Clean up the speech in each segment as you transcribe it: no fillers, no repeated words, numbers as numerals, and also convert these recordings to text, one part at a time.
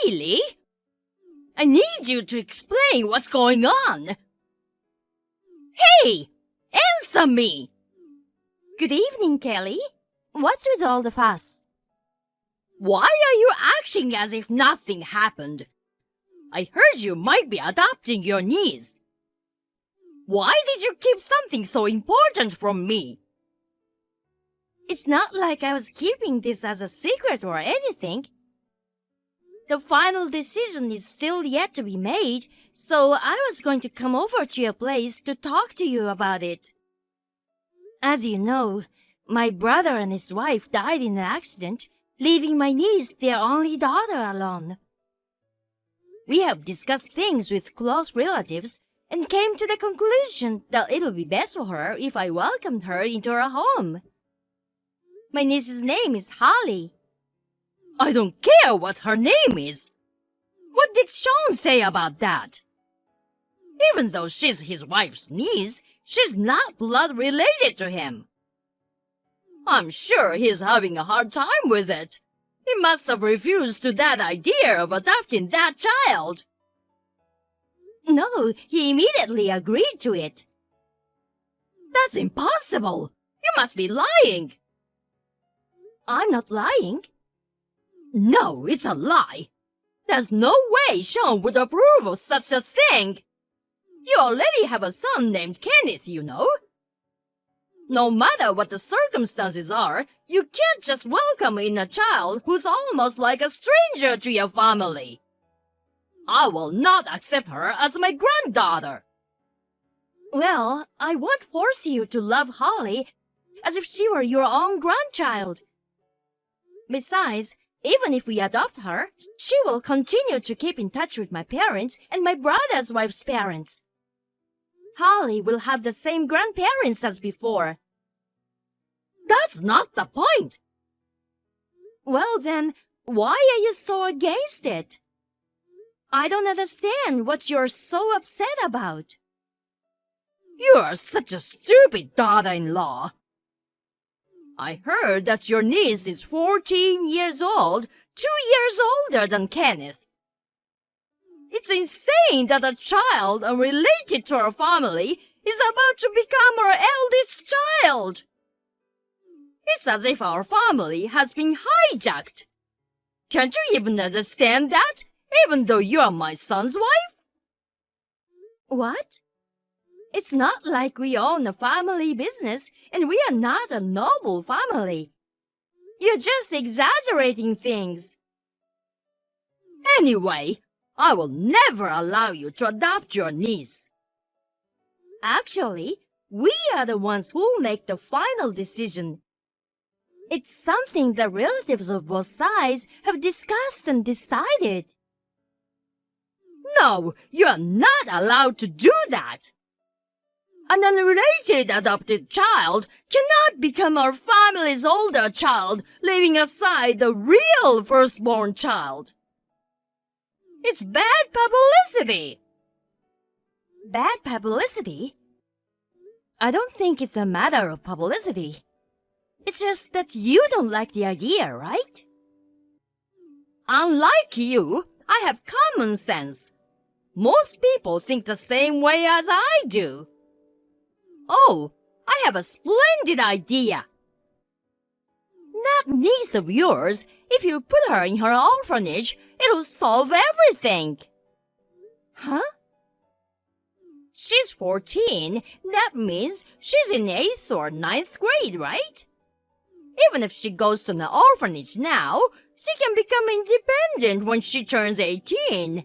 Kaylee? I need you to explain what's going on. Hey! Answer me! Good evening, Kelly. What's with all the fuss? Why are you acting as if nothing happened? I heard you might be adopting your niece. Why did you keep something so important from me? It's not like I was keeping this as a secret or anything. The final decision is still yet to be made, so I was going to come over to your place to talk to you about it. As you know, my brother and his wife died in an accident, leaving my niece, their only daughter, alone. We have discussed things with close relatives and came to the conclusion that it'll be best for her if I welcomed her into our home. My niece's name is Holly. I don't care what her name is. What did Sean say about that? Even though she's his wife's niece, she's not blood related to him. I'm sure he's having a hard time with it. He must have refused to that idea of adopting that child. No, he immediately agreed to it. That's impossible. You must be lying. I'm not lying. No, it's a lie. There's no way Sean would approve of such a thing. You already have a son named Kenneth, you know. No matter what the circumstances are, you can't just welcome in a child who's almost like a stranger to your family. I will not accept her as my granddaughter. Well, I won't force you to love Holly as if she were your own grandchild. Besides, even if we adopt her, she will continue to keep in touch with my parents and my brother's wife's parents. Holly will have the same grandparents as before. That's not the point. Well then, why are you so against it? I don't understand what you're so upset about. You are such a stupid daughter-in-law. I heard that your niece is 14 years old, 2 years older than Kenneth. It's insane that a child unrelated to our family is about to become our eldest child. It's as if our family has been hijacked. Can't you even understand that, even though you are my son's wife? What? It's not like we own a family business and we are not a noble family. You're just exaggerating things. Anyway, I will never allow you to adopt your niece. Actually, we are the ones who'll make the final decision. It's something the relatives of both sides have discussed and decided. No, you are not allowed to do that. An unrelated adopted child cannot become our family's older child, leaving aside the real firstborn child. It's bad publicity. Bad publicity? I don't think it's a matter of publicity. It's just that you don't like the idea, right? Unlike you, I have common sense. Most people think the same way as I do. Oh, I have a splendid idea. That niece of yours, if you put her in her orphanage, it'll solve everything. Huh? She's 14. That means she's in 8th or 9th grade, right? Even if she goes to an orphanage now, she can become independent when she turns 18.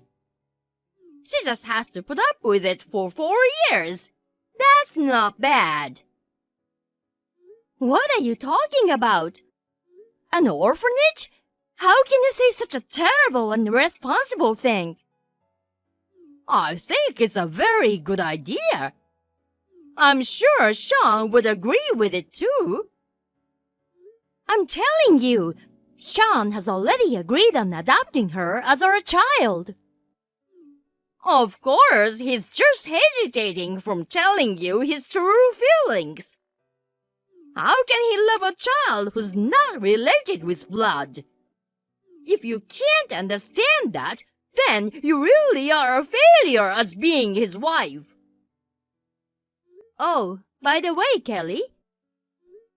She just has to put up with it for 4 years. That's not bad. What are you talking about? An orphanage? How can you say such a terrible and irresponsible thing? I think it's a very good idea. I'm sure Sean would agree with it too. I'm telling you, Sean has already agreed on adopting her as our child. Of course, he's just hesitating from telling you his true feelings. How can he love a child who's not related with blood? If you can't understand that, then you really are a failure as being his wife. Oh, by the way, Kelly,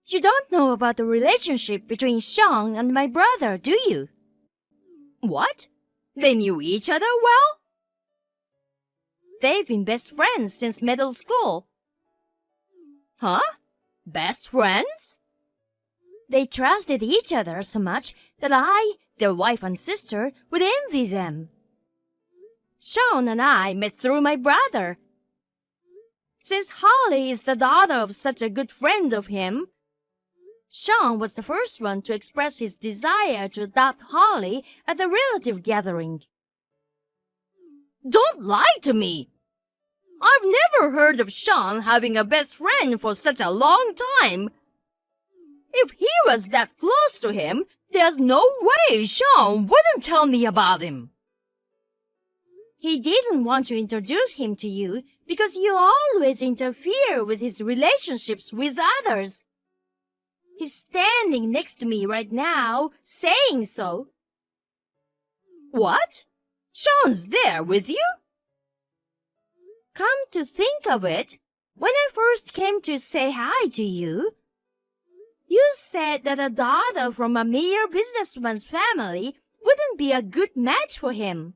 you don't know about the relationship between Sean and my brother, do you? What? They knew each other well? They've been best friends since middle school. Huh? Best friends? They trusted each other so much that I, their wife and sister, would envy them. Sean and I met through my brother. Since Holly is the daughter of such a good friend of him, Sean was the first one to express his desire to adopt Holly at the relative gathering. Don't lie to me! I've never heard of Sean having a best friend for such a long time. If he was that close to him, there's no way Sean wouldn't tell me about him. He didn't want to introduce him to you because you always interfere with his relationships with others. He's standing next to me right now, saying so. What? Sean's there with you? Come to think of it, when I first came to say hi to you, you said that a daughter from a mere businessman's family wouldn't be a good match for him.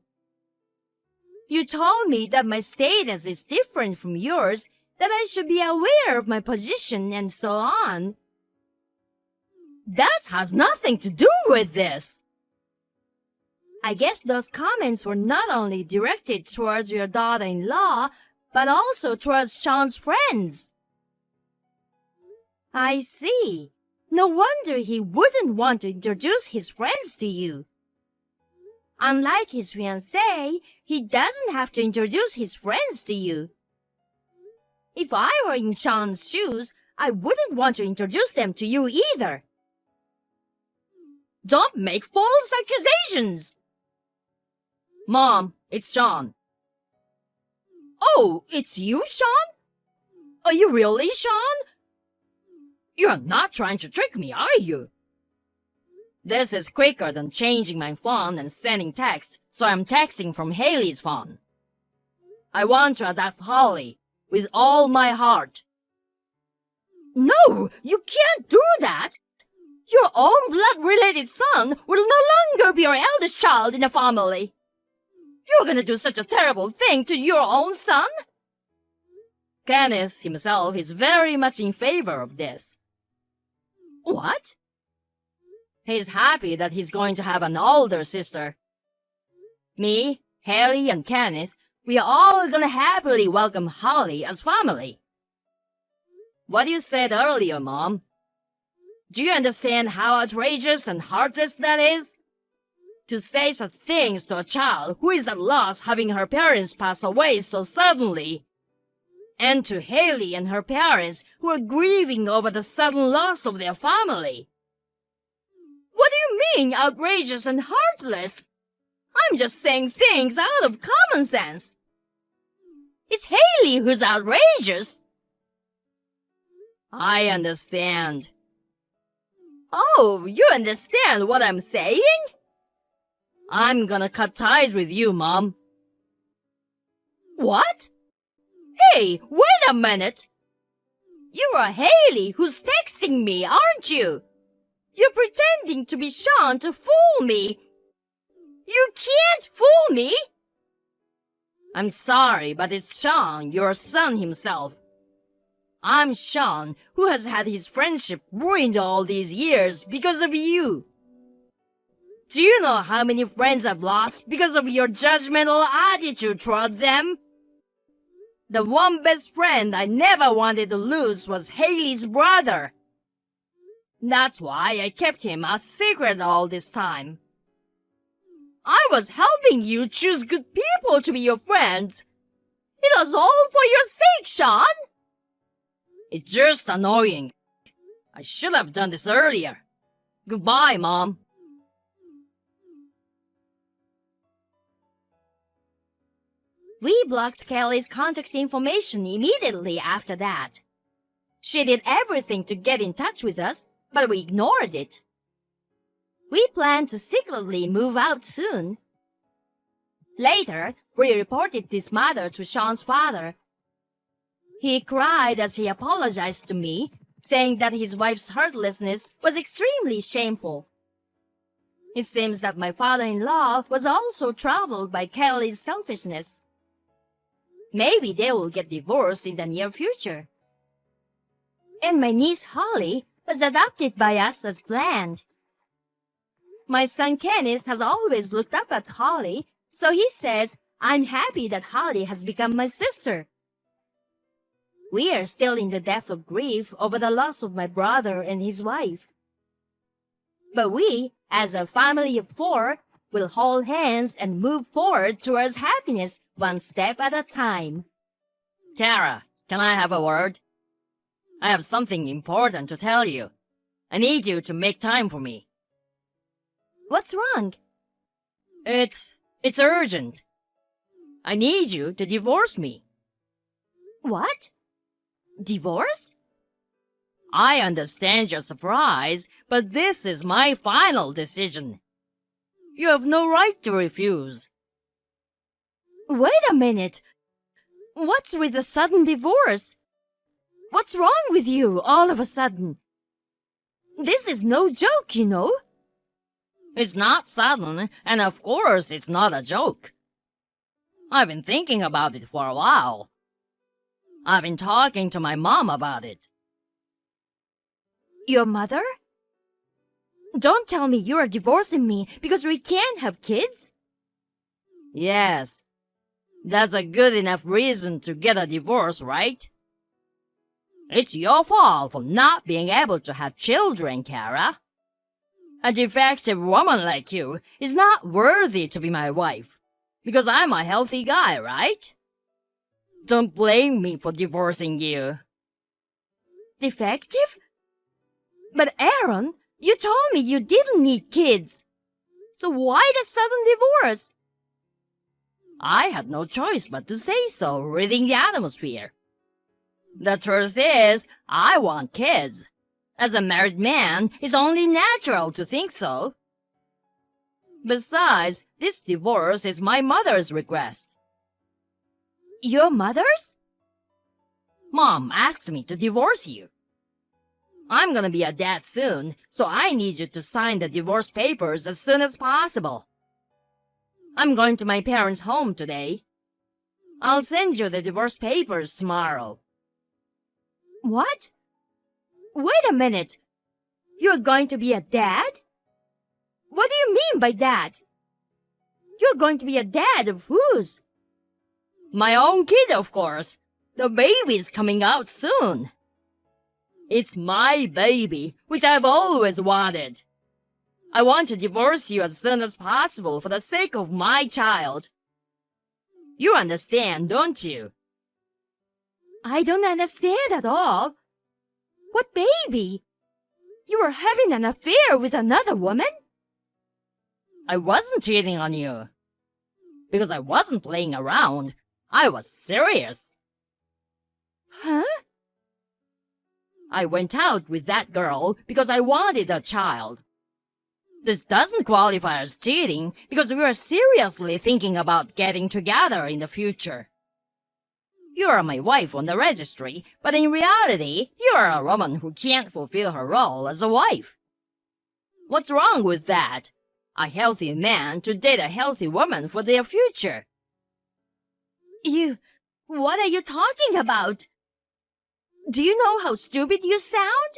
You told me that my status is different from yours, that I should be aware of my position and so on. That has nothing to do with this. I guess those comments were not only directed towards your daughter-in-law, but also towards Sean's friends. I see. No wonder he wouldn't want to introduce his friends to you. Unlike his fiancée, he doesn't have to introduce his friends to you. If I were in Sean's shoes, I wouldn't want to introduce them to you either. Don't make false accusations! Mom, it's Sean. Oh, it's you, Sean? Are you really Sean? You're not trying to trick me, are you? This is quicker than changing my phone and sending text, so I'm texting from Haley's phone. I want to adopt Holly with all my heart. No, you can't do that! Your own blood-related son will no longer be your eldest child in the family. You're gonna do such a terrible thing to your own son? Kenneth himself is very much in favor of this. What? He's happy that he's going to have an older sister. Me, Haley, and Kenneth, we are all gonna happily welcome Holly as family. What you said earlier, Mom. Do you understand how outrageous and heartless that is? To say such things to a child who is at loss having her parents pass away so suddenly. And to Haley and her parents who are grieving over the sudden loss of their family. What do you mean, outrageous and heartless? I'm just saying things out of common sense. It's Haley who's outrageous. I understand. Oh, you understand what I'm saying? I'm gonna cut ties with you, Mom. What? Hey, wait a minute! You're Haley who's texting me, aren't you? You're pretending to be Sean to fool me. You can't fool me! I'm sorry, but it's Sean, your son himself. I'm Sean, who has had his friendship ruined all these years because of you. Do you know how many friends I've lost because of your judgmental attitude toward them? The one best friend I never wanted to lose was Haley's brother. That's why I kept him a secret all this time. I was helping you choose good people to be your friends. It was all for your sake, Sean. It's just annoying. I should have done this earlier. Goodbye, Mom. We blocked Kelly's contact information immediately after that. She did everything to get in touch with us, but we ignored it. We plan to secretly move out soon. Later, we reported this matter to Sean's father. He cried as he apologized to me, saying that his wife's heartlessness was extremely shameful. It seems that my father-in-law was also troubled by Kelly's selfishness. Maybe they will get divorced in the near future. And my niece Holly was adopted by us as planned. My son Kenneth has always looked up at Holly, so he says I'm happy that Holly has become my sister. We are still in the depth of grief over the loss of my brother and his wife. But we, as a family of 4, will hold hands and move forward towards happiness one step at a time. Kara, can I have a word? I have something important to tell you. I need you to make time for me. What's wrong? It's urgent. I need you to divorce me. What? Divorce? I understand your surprise, but this is my final decision. You have no right to refuse. Wait a minute. What's with the sudden divorce? What's wrong with you all of a sudden? This is no joke, you know. It's not sudden, and of course it's not a joke. I've been thinking about it for a while. I've been talking to my mom about it. Your mother? Don't tell me you are divorcing me because we can't have kids. Yes. That's a good enough reason to get a divorce, right? It's your fault for not being able to have children, Kara. A defective woman like you is not worthy to be my wife, because I'm a healthy guy, right? Don't blame me for divorcing you. Defective? But Aaron, you told me you didn't need kids. So why the sudden divorce? I had no choice but to say so, reading the atmosphere. The truth is, I want kids. As a married man, it's only natural to think so. Besides, this divorce is my mother's request. Your mother's? Mom asked me to divorce you. I'm gonna be a dad soon, so I need you to sign the divorce papers as soon as possible. I'm going to my parents' home today. I'll send you the divorce papers tomorrow. What? Wait a minute. You're going to be a dad? What do you mean by that? You're going to be a dad of whose? My own kid, of course. The baby's coming out soon. It's my baby, which I've always wanted. I want to divorce you as soon as possible for the sake of my child. You understand, don't you? I don't understand at all. What baby? You were having an affair with another woman? I wasn't cheating on you. Because I wasn't playing around. I was serious. Huh? I went out with that girl because I wanted a child. This doesn't qualify as cheating because we are seriously thinking about getting together in the future. You are my wife on the registry, but in reality, you are a woman who can't fulfill her role as a wife. What's wrong with that? A healthy man to date a healthy woman for their future. What are you talking about? Do you know how stupid you sound?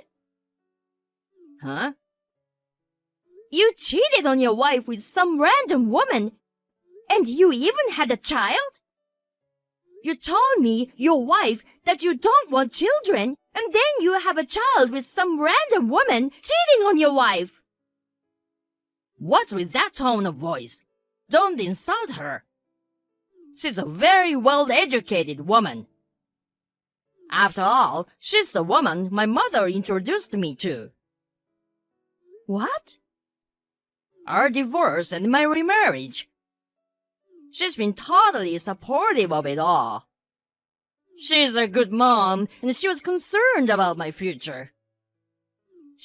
Huh? You cheated on your wife with some random woman, and you even had a child? You told me, your wife, that you don't want children, and then you have a child with some random woman cheating on your wife. What's with that tone of voice? Don't insult her. She's a very well-educated woman. After all, she's the woman my mother introduced me to. What? Our divorce and my remarriage. She's been totally supportive of it all. She's a good mom, and she was concerned about my future.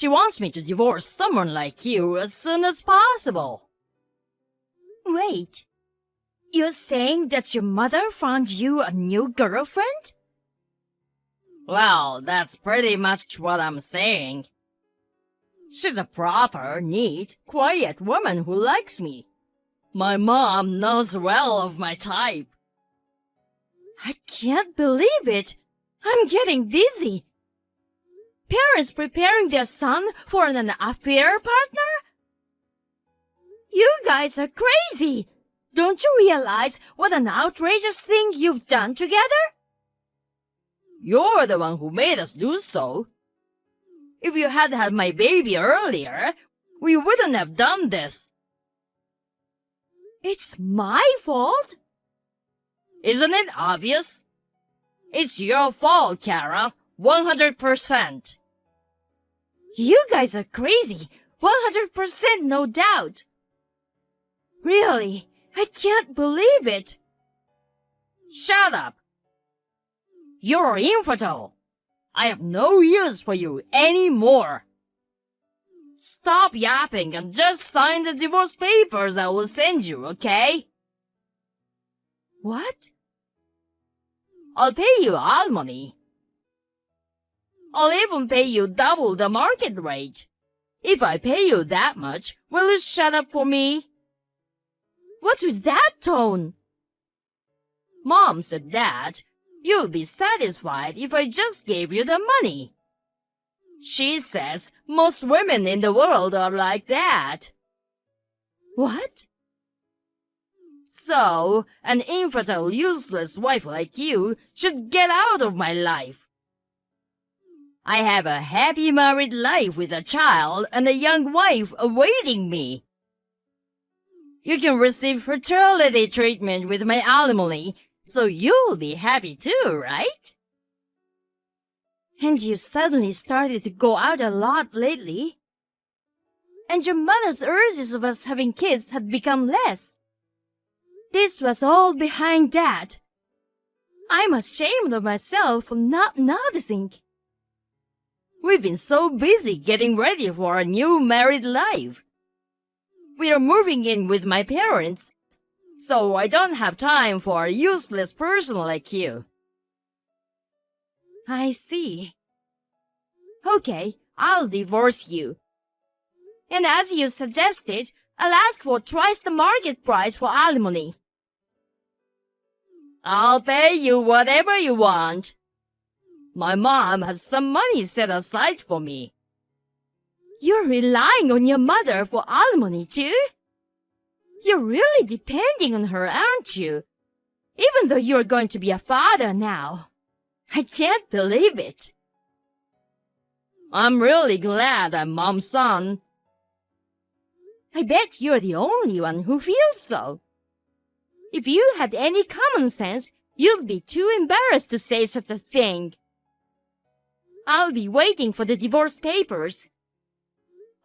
She wants me to divorce someone like you as soon as possible. Wait, you're saying that your mother found you a new girlfriend? Well, that's pretty much what I'm saying. She's a proper, neat, quiet woman who likes me. My mom knows well of my type. I can't believe it. I'm getting dizzy. Parents preparing their son for an affair partner? You guys are crazy. Don't you realize what an outrageous thing you've done together? You're the one who made us do so. If you had had my baby earlier, we wouldn't have done this. It's my fault? Isn't it obvious? It's your fault, Kara. 100%. You guys are crazy. 100% no doubt. Really, I can't believe it. Shut up. You're infertile. I have no use for you anymore. Stop yapping and just sign the divorce papers I will send you, okay? What? I'll pay you alimony. I'll even pay you double the market rate. If I pay you that much, will you shut up for me? What was that tone? Mom said that you'll be satisfied if I just gave you the money. She says most women in the world are like that. What? So, an infertile, useless wife like you should get out of my life. I have a happy married life with a child and a young wife awaiting me. You can receive fertility treatment with my alimony, so you'll be happy too, right? And you suddenly started to go out a lot lately. And your mother's urges of us having kids had become less. This was all behind that. I'm ashamed of myself for not noticing. We've been so busy getting ready for our new married life. We are moving in with my parents, so I don't have time for a useless person like you. I see. Okay, I'll divorce you. And as you suggested, I'll ask for twice the market price for alimony. I'll pay you whatever you want. My mom has some money set aside for me. You're relying on your mother for alimony too? You're really depending on her, aren't you? Even though you're going to be a father now. I can't believe it. I'm really glad I'm mom's son. I bet you're the only one who feels so. If you had any common sense, you'd be too embarrassed to say such a thing. I'll be waiting for the divorce papers.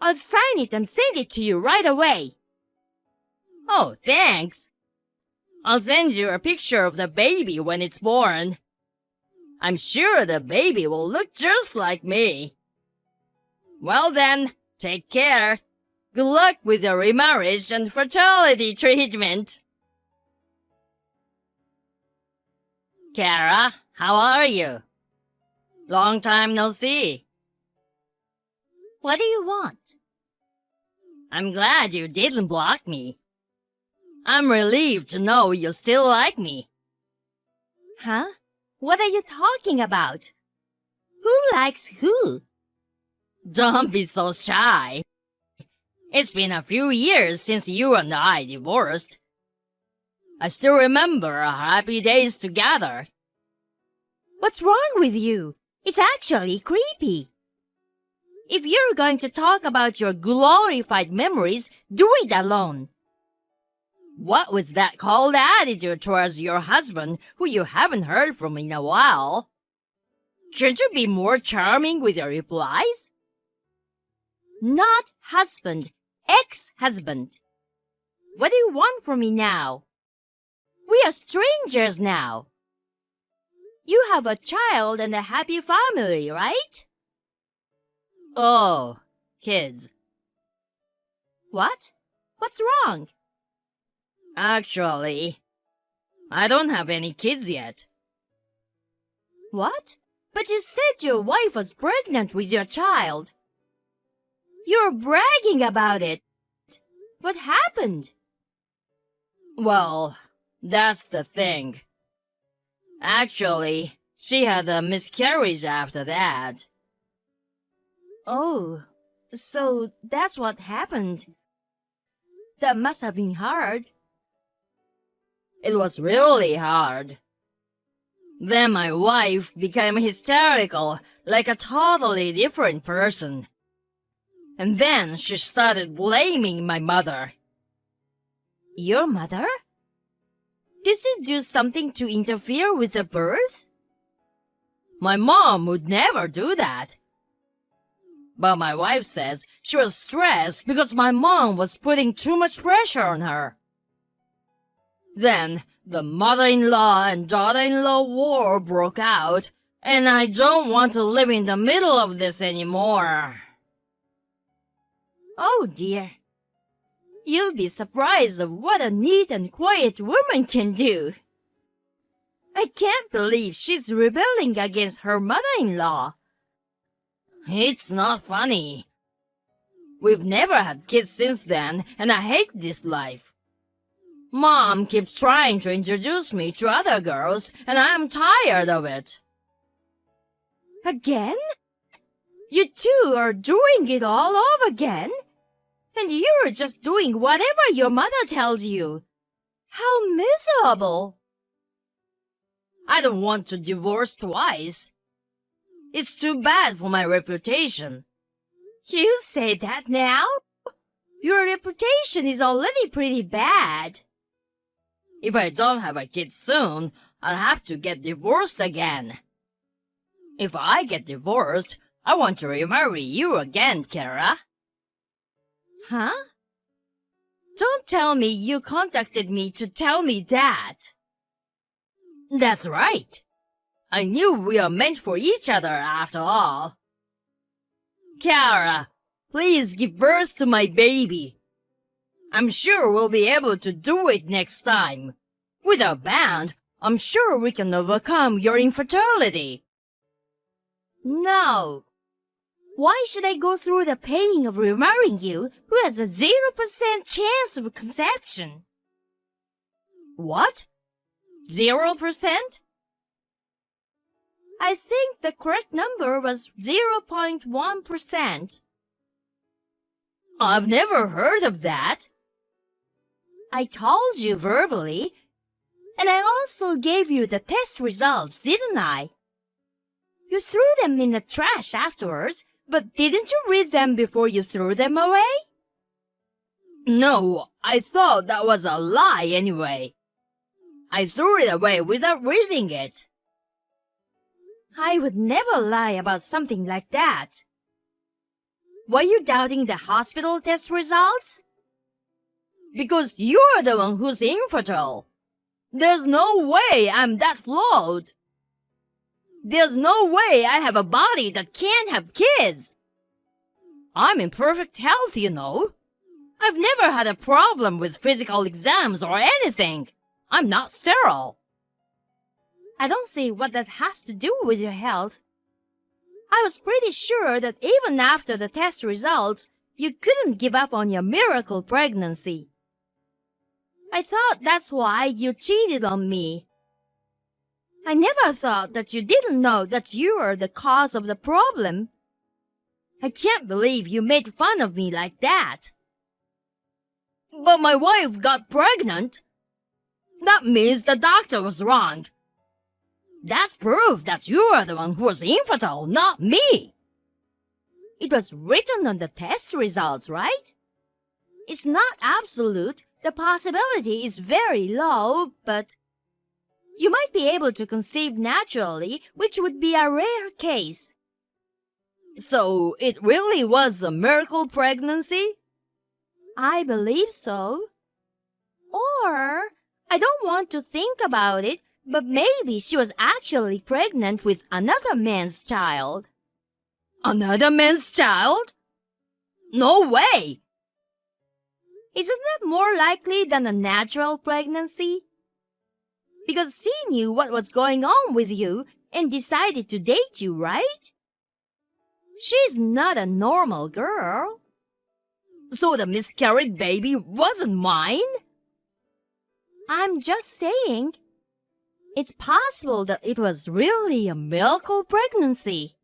I'll sign it and send it to you right away. Oh, thanks. I'll send you a picture of the baby when it's born. I'm sure the baby will look just like me. Well then, take care. Good luck with your remarriage and fertility treatment. Kara, how are you? Long time no see. What do you want? I'm glad you didn't block me. I'm relieved to know you still like me. Huh? What are you talking about? Who likes who? Don't be so shy. It's been a few years since you and I divorced. I still remember our happy days together. What's wrong with you? It's actually creepy. If you're going to talk about your glorified memories, do it alone. What was that cold attitude towards your husband who you haven't heard from in a while? Shouldn't you be more charming with your replies? Not husband, ex-husband. What do you want from me now? We are strangers now. You have a child and a happy family, right? Oh, kids. What? What's wrong? Actually, I don't have any kids yet. What? But you said your wife was pregnant with your child. You're bragging about it. What happened? Well, that's the thing. Actually, she had a miscarriage after that. Oh, so that's what happened. That must have been hard. It was really hard. Then my wife became hysterical, like a totally different person. And then she started blaming my mother. Your mother? Did she do something to interfere with the birth? My mom would never do that. But my wife says she was stressed because my mom was putting too much pressure on her. Then the mother-in-law and daughter-in-law war broke out, and I don't want to live in the middle of this anymore. Oh dear. You'll be surprised of what a neat and quiet woman can do. I can't believe she's rebelling against her mother-in-law. It's not funny. We've never had kids since then, and I hate this life. Mom keeps trying to introduce me to other girls, and I'm tired of it. Again? You two are doing it all over again? And you're just doing whatever your mother tells you. How miserable! I don't want to divorce twice. It's too bad for my reputation. You say that now? Your reputation is already pretty bad. If I don't have a kid soon, I'll have to get divorced again. If I get divorced, I want to remarry you again, Kara. Huh? Don't tell me you contacted me to tell me that. That's right. I knew we are meant for each other after all. Kara, please give birth to my baby. I'm sure we'll be able to do it next time. With our band, I'm sure we can overcome your infertility. No. Why should I go through the pain of remarrying you who has a 0% chance of conception? What? 0%? I think the correct number was 0.1%. I've never heard of that. I told you verbally, and I also gave you the test results, didn't I? You threw them in the trash afterwards, but didn't you read them before you threw them away? No, I thought that was a lie anyway. I threw it away without reading it. I would never lie about something like that. Were you doubting the hospital test results? Because you're the one who's infertile. There's no way I'm that flawed. There's no way I have a body that can't have kids. I'm in perfect health, you know. I've never had a problem with physical exams or anything. I'm not sterile. I don't see what that has to do with your health. I was pretty sure that even after the test results, you couldn't give up on your miracle pregnancy. I thought that's why you cheated on me. I never thought that you didn't know that you were the cause of the problem. I can't believe you made fun of me like that. But my wife got pregnant. That means the doctor was wrong. That's proof that you are the one who was infertile, not me. It was written on the test results, right? It's not absolute. The possibility is very low, but you might be able to conceive naturally, which would be a rare case. So it really was a miracle pregnancy? I believe so. Or, I don't want to think about it, but maybe she was actually pregnant with another man's child. Another man's child? No way! Isn't that more likely than a natural pregnancy? Because she knew what was going on with you and decided to date you, right? She's not a normal girl. So the miscarried baby wasn't mine? I'm just saying, it's possible that it was really a miracle pregnancy.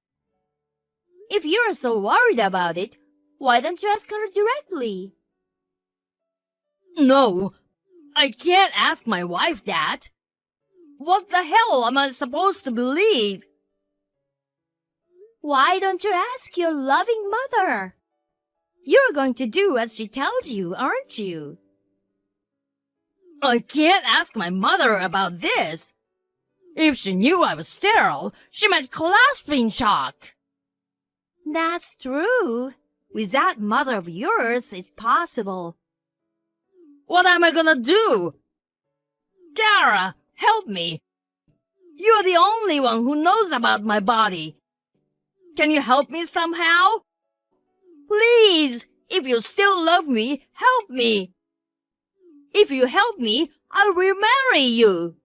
If you're so worried about it, why don't you ask her directly? No, I can't ask my wife that. What the hell am I supposed to believe? Why don't you ask your loving mother? You're going to do as she tells you, aren't you? I can't ask my mother about this. If she knew I was sterile, she might collapse in shock. That's true. With that mother of yours, it's possible. What am I gonna do? Kara, help me. You're the only one who knows about my body. Can you help me somehow? Please, if you still love me, help me. If you help me, I'll remarry you.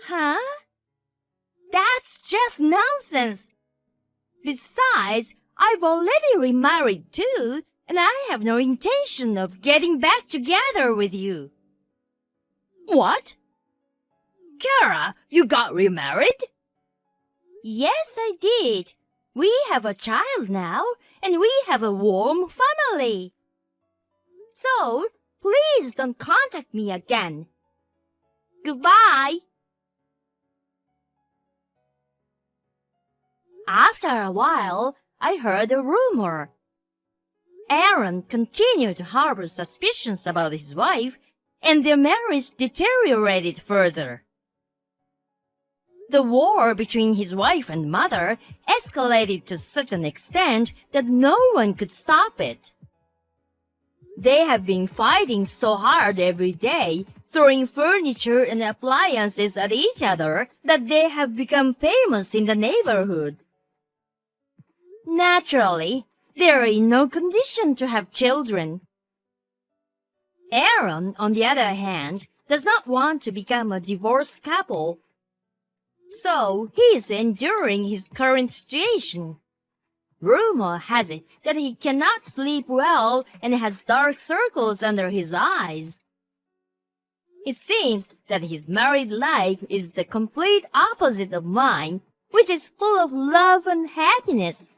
Huh? That's just nonsense. Besides, I've already remarried too, and I have no intention of getting back together with you. What? Kara, you got remarried? Yes, I did. We have a child now, and we have a warm family. So, please don't contact me again. Goodbye. After a while, I heard a rumor. Aaron continued to harbor suspicions about his wife, and their marriage deteriorated further. The war between his wife and mother escalated to such an extent that no one could stop it. They have been fighting so hard every day, throwing furniture and appliances at each other, that they have become famous in the neighborhood. Naturally, they are in no condition to have children. Aaron, on the other hand, does not want to become a divorced couple. So, he is enduring his current situation. Rumor has it that he cannot sleep well and has dark circles under his eyes. It seems that his married life is the complete opposite of mine, which is full of love and happiness.